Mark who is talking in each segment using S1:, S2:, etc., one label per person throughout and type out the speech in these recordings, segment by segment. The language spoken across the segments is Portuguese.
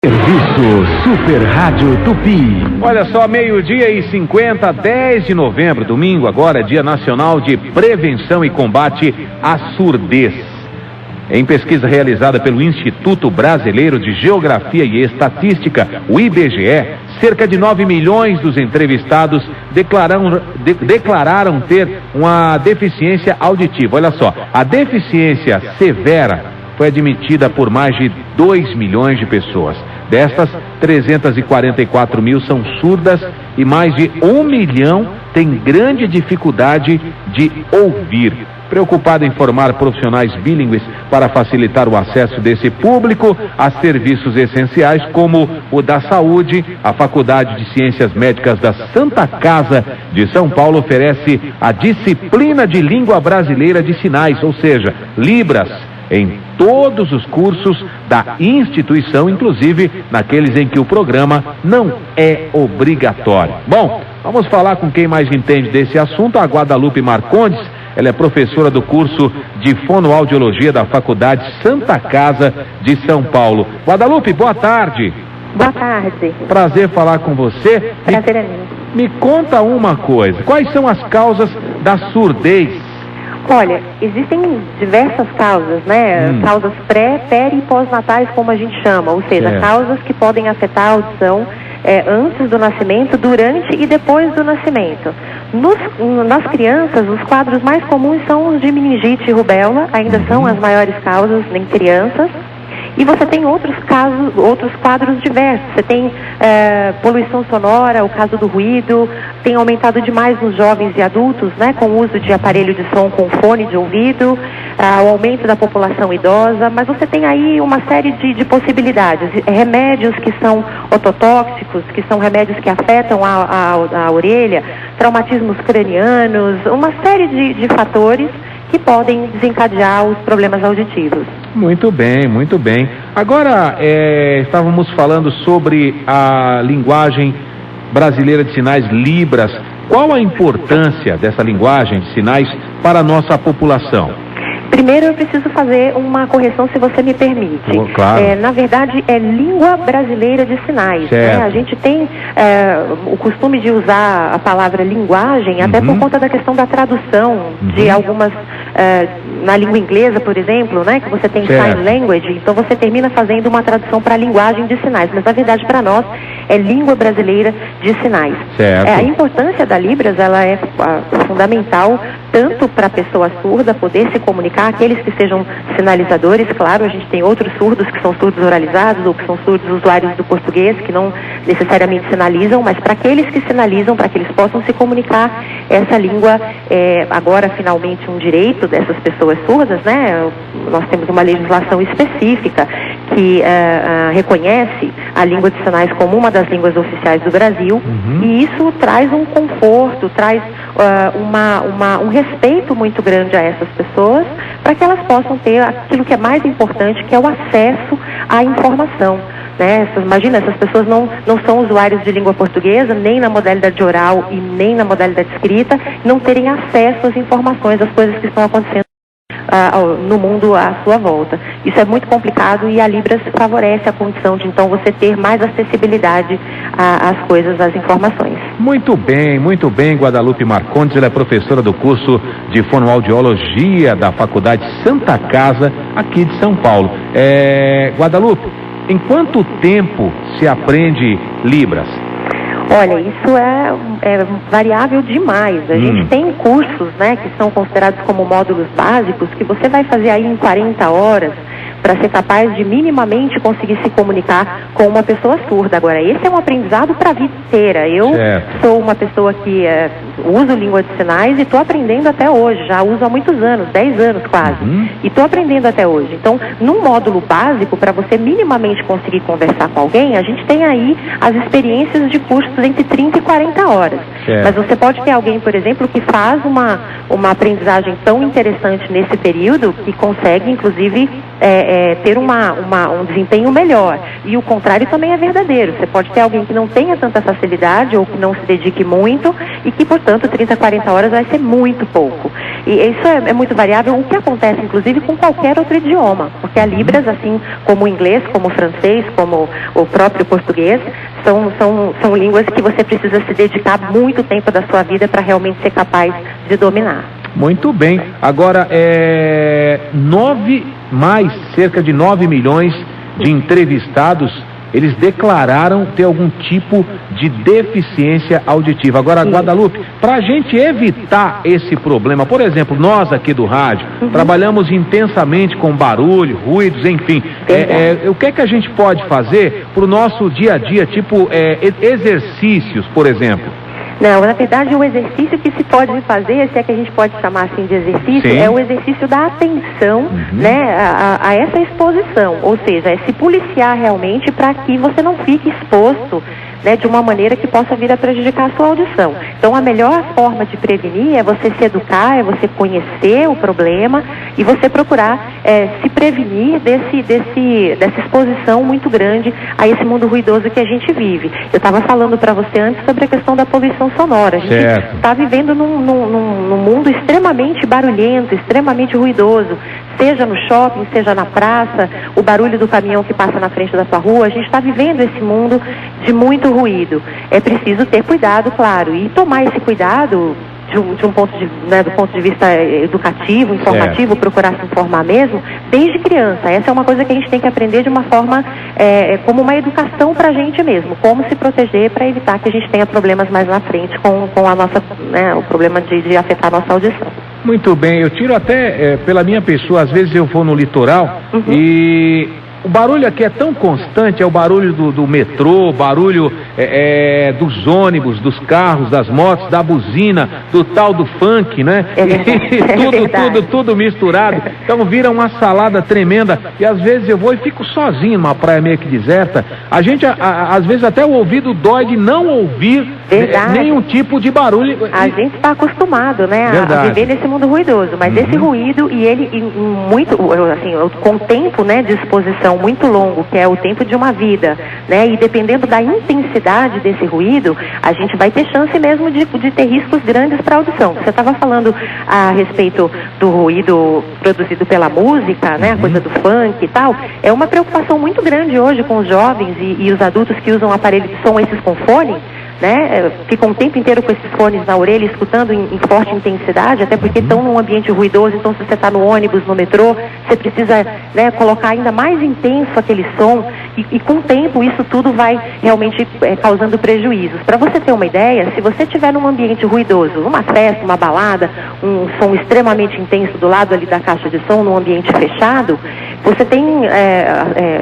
S1: Serviço Super Rádio Tupi.
S2: Olha só, 12:50, 10 de novembro, domingo, agora é Dia Nacional de Prevenção e Combate à Surdez. Em pesquisa realizada pelo Instituto Brasileiro de Geografia e Estatística, o IBGE, cerca de 9 milhões dos entrevistados declararam ter uma deficiência auditiva. Olha só, a deficiência severa foi admitida por mais de 2 milhões de pessoas. Destas, 344 mil são surdas e mais de 1 milhão têm grande dificuldade de ouvir. Preocupado em formar profissionais bilíngues para facilitar o acesso desse público a serviços essenciais como o da saúde, a Faculdade de Ciências Médicas da Santa Casa de São Paulo oferece a disciplina de Língua Brasileira de Sinais, ou seja, Libras, em todos os cursos da instituição, inclusive naqueles em que o programa não é obrigatório. Bom, vamos falar com quem mais entende desse assunto, a Guadalupe Marcondes. Ela é professora do curso de Fonoaudiologia da Faculdade Santa Casa de São Paulo. Guadalupe, boa tarde.
S3: Boa tarde.
S2: Prazer falar com você.
S3: Prazer é meu.
S2: Me conta uma coisa, quais são as causas da surdez?
S3: Olha, existem diversas causas, né? Causas pré, peri e pós-natais, como a gente chama, ou seja, causas que podem afetar a audição antes do nascimento, durante e depois do nascimento. Nas crianças, os quadros mais comuns são os de meningite e rubéola, ainda são as maiores causas em crianças. E você tem outros quadros diversos. Você tem poluição sonora, o caso do ruído, tem aumentado demais nos jovens e adultos, né, com o uso de aparelho de som com fone de ouvido, o aumento da população idosa, mas você tem aí uma série de possibilidades. Remédios que são ototóxicos, que são remédios que afetam a orelha, traumatismos cranianos, uma série de fatores que podem desencadear os problemas auditivos.
S2: Muito bem, muito bem. Agora, estávamos falando sobre a linguagem brasileira de sinais, Libras. Qual a importância dessa linguagem de sinais para a nossa população?
S3: Primeiro eu preciso fazer uma correção, se você me permite.
S2: Claro.
S3: Na verdade, é língua brasileira de sinais. Né? A gente tem o costume de usar a palavra linguagem, até por conta da questão da tradução de algumas... na língua inglesa, por exemplo, né, que você tem sign language, então você termina fazendo uma tradução para a linguagem de sinais, mas na verdade para nós é língua brasileira de sinais. A importância da Libras, ela é fundamental tanto para a pessoa surda poder se comunicar, aqueles que sejam sinalizadores, claro, a gente tem outros surdos que são surdos oralizados ou que são surdos usuários do português, que não necessariamente sinalizam, mas para aqueles que sinalizam, para que eles possam se comunicar, essa língua é agora finalmente um direito dessas pessoas surdas, né? Nós temos uma legislação específica que reconhece a língua de sinais como uma das línguas oficiais do Brasil, e isso traz um conforto, traz um respeito muito grande a essas pessoas, para que elas possam ter aquilo que é mais importante, que é o acesso à informação. Né? Imagina, essas pessoas não são usuários de língua portuguesa, nem na modalidade oral e nem na modalidade escrita, não terem acesso às informações, às coisas que estão acontecendo no mundo à sua volta. Isso é muito complicado e a Libras favorece a condição de, então, você ter mais acessibilidade às coisas, às informações. Muito
S2: bem, Guadalupe Marcondes, ela é professora do curso de Fonoaudiologia da Faculdade Santa Casa, aqui de São Paulo. Guadalupe, em quanto tempo se aprende Libras?
S3: Olha, isso é variável demais. A gente tem cursos, né, que são considerados como módulos básicos, que você vai fazer aí em 40 horas para ser capaz de minimamente conseguir se comunicar com uma pessoa surda. Agora, esse é um aprendizado para a vida inteira. Eu sou uma pessoa que uso língua de sinais e estou aprendendo até hoje. Já uso há muitos anos, 10 anos quase. E estou aprendendo até hoje. Então, num módulo básico, para você minimamente conseguir conversar com alguém, a gente tem aí as experiências de cursos entre 30 e 40 horas. Mas você pode ter alguém, por exemplo, que faz uma aprendizagem tão interessante nesse período que consegue, inclusive, ter um desempenho melhor. E o contrário também é verdadeiro. Você pode ter alguém que não tenha tanta facilidade ou que não se dedique muito e que, portanto, 30, 40 horas vai ser muito pouco. E isso é muito variável, o que acontece, inclusive, com qualquer outro idioma. Porque a Libras, assim como o inglês, como o francês, como o próprio português, são línguas que você precisa se dedicar muito tempo da sua vida para realmente ser capaz de dominar.
S2: Muito bem. Agora, cerca de 9 milhões de entrevistados, eles declararam ter algum tipo de deficiência auditiva. Agora, Guadalupe, para a gente evitar esse problema, por exemplo, nós aqui do rádio, trabalhamos intensamente com barulho, ruídos, enfim. O que é que a gente pode fazer para o nosso dia a dia, tipo exercícios, por exemplo?
S3: Não, na verdade o exercício que se pode fazer, se é que a gente pode chamar assim de exercício, é o exercício da atenção, né, a essa exposição, ou seja, é se policiar realmente para que você não fique exposto, né, de uma maneira que possa vir a prejudicar a sua audição. Então a melhor forma de prevenir é você se educar, é você conhecer o problema e você procurar se prevenir dessa exposição muito grande a esse mundo ruidoso que a gente vive. Eu estava falando para você antes sobre a questão da poluição sonora. A gente está vivendo num mundo extremamente barulhento, extremamente ruidoso, seja no shopping, seja na praça, o barulho do caminhão que passa na frente da sua rua. A gente está vivendo esse mundo de muito ruído. É preciso ter cuidado, claro, e tomar esse cuidado do ponto de vista educativo, informativo, procurar se informar mesmo, desde criança. Essa é uma coisa que a gente tem que aprender de uma forma, como uma educação para a gente mesmo, como se proteger para evitar que a gente tenha problemas mais na frente com a nossa, o problema de afetar a nossa audição.
S2: Muito bem, eu tiro até pela minha pessoa, às vezes eu vou no litoral e o barulho aqui é tão constante, é o barulho do metrô, barulho dos ônibus, dos carros, das motos, da buzina, do tal do funk, né? Tudo misturado. Então vira uma salada tremenda. E às vezes eu vou e fico sozinho numa praia meio que deserta. A gente, às vezes até o ouvido dói de não ouvir nenhum tipo de barulho.
S3: A gente está acostumado, né, a viver nesse mundo ruidoso, mas esse ruído, e ele com tempo, né, de exposição muito longo, que é o tempo de uma vida, né? E dependendo da intensidade desse ruído, a gente vai ter chance mesmo de ter riscos grandes para a audição. Você estava falando a respeito do ruído produzido pela música, né? A coisa do funk e tal. É uma preocupação muito grande hoje com os jovens e os adultos que usam aparelhos de som, esses com fone, né? Ficam o tempo inteiro com esses fones na orelha, escutando em forte intensidade, até porque estão num ambiente ruidoso. Então, se você está no ônibus, no metrô, você precisa, né, colocar ainda mais intenso aquele som, e com o tempo isso tudo vai realmente causando prejuízos. Para você ter uma ideia, se você estiver num ambiente ruidoso, numa festa, uma balada, um som extremamente intenso do lado ali da caixa de som, num ambiente fechado, você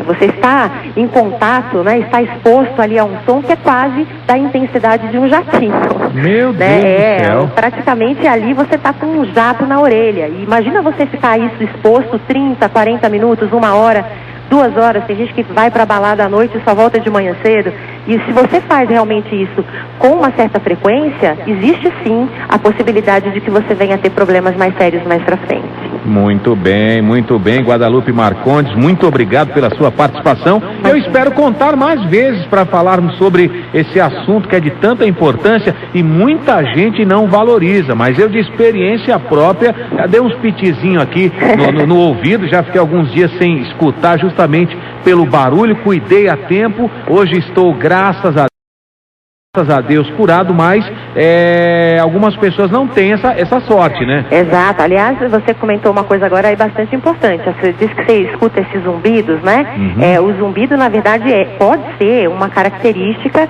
S3: você está em contato, né, está exposto ali a um som que é quase da intensidade de um jatinho.
S2: Meu Deus do céu.
S3: Praticamente ali você está com um jato na orelha. E imagina você ficar isso exposto 30, 40 minutos, 1 hora, 2 horas. Tem gente que vai para a balada à noite e só volta de manhã cedo. E se você faz realmente isso com uma certa frequência, existe sim a possibilidade de que você venha a ter problemas mais sérios mais para frente.
S2: Muito bem, Guadalupe Marcondes, muito obrigado pela sua participação. Eu espero contar mais vezes para falarmos sobre esse assunto que é de tanta importância e muita gente não valoriza, mas eu de experiência própria já dei uns pitizinhos aqui no ouvido, já fiquei alguns dias sem escutar justamente pelo barulho, cuidei a tempo, hoje estou, graças a Deus, curado, mas algumas pessoas não têm essa sorte, né?
S3: Exato. Aliás, você comentou uma coisa agora aí bastante importante. Você disse que você escuta esses zumbidos, né? O zumbido, na verdade, pode ser uma característica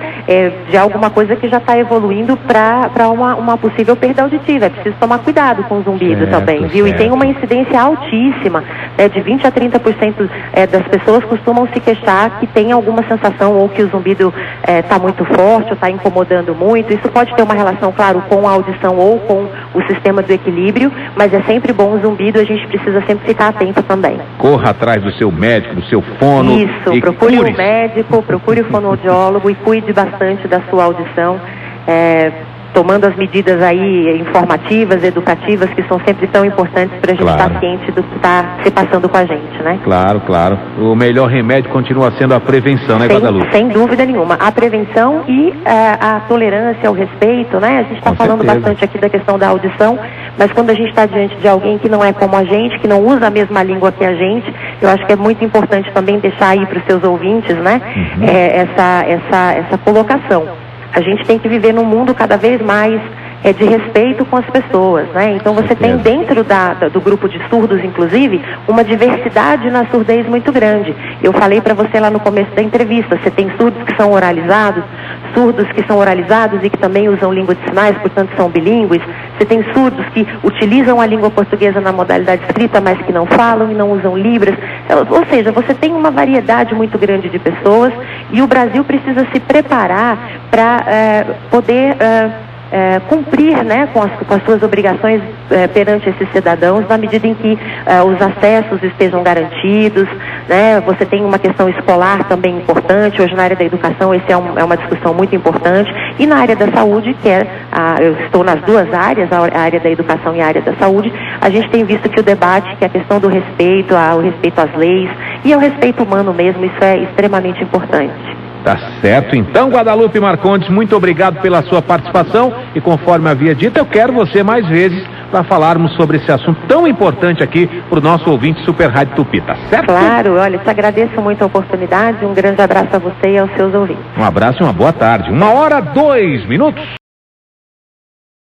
S3: de alguma coisa que já está evoluindo para uma possível perda auditiva. É preciso tomar cuidado com o zumbido também, viu? E tem uma incidência altíssima, de 20 a 30% das pessoas costumam se queixar que tem alguma sensação ou que o zumbido está muito forte ou está incomodando muito. Isso pode ter uma relação, claro, com a audição ou com o sistema do equilíbrio, mas é sempre bom o zumbido, a gente precisa sempre ficar atento também.
S2: Corra atrás do seu médico, do seu fono.
S3: Isso, procure o médico, procure o fonoaudiólogo e cuide bastante da sua audição. tomando as medidas aí informativas, educativas, que são sempre tão importantes para a gente estar ciente do que está se passando com a gente, né?
S2: Claro, claro. O melhor remédio continua sendo a prevenção, né, Guadalupe?
S3: Sem dúvida nenhuma. A prevenção e a tolerância, o respeito, né? A gente está falando bastante aqui da questão da audição, mas quando a gente está diante de alguém que não é como a gente, que não usa a mesma língua que a gente, eu acho que é muito importante também deixar aí para os seus ouvintes, né? Essa colocação. A gente tem que viver num mundo cada vez mais de respeito com as pessoas, né? Então você tem dentro do grupo de surdos, inclusive, uma diversidade na surdez muito grande. Eu falei para você lá no começo da entrevista, você tem surdos que são oralizados, surdos que são oralizados e que também usam língua de sinais, portanto são bilíngues. Você tem surdos que utilizam a língua portuguesa na modalidade escrita, mas que não falam e não usam libras. Ou seja, você tem uma variedade muito grande de pessoas e o Brasil precisa se preparar para poder cumprir, né, com as suas obrigações perante esses cidadãos, na medida em que os acessos estejam garantidos, né? Você tem uma questão escolar também importante. Hoje na área da educação esse é uma discussão muito importante, e na área da saúde, que eu estou nas duas áreas, a área da educação e a área da saúde, a gente tem visto que o debate, que a questão do respeito, o respeito às leis e ao respeito humano mesmo, isso é extremamente importante.
S2: Tá certo, então, Guadalupe Marcondes, muito obrigado pela sua participação, e conforme havia dito, eu quero você mais vezes para falarmos sobre esse assunto tão importante aqui para o nosso ouvinte Super Rádio Tupi, tá certo?
S3: Claro, olha, te agradeço muito a oportunidade, um grande abraço a você e aos seus ouvintes.
S2: Um abraço e uma boa tarde. 1h02.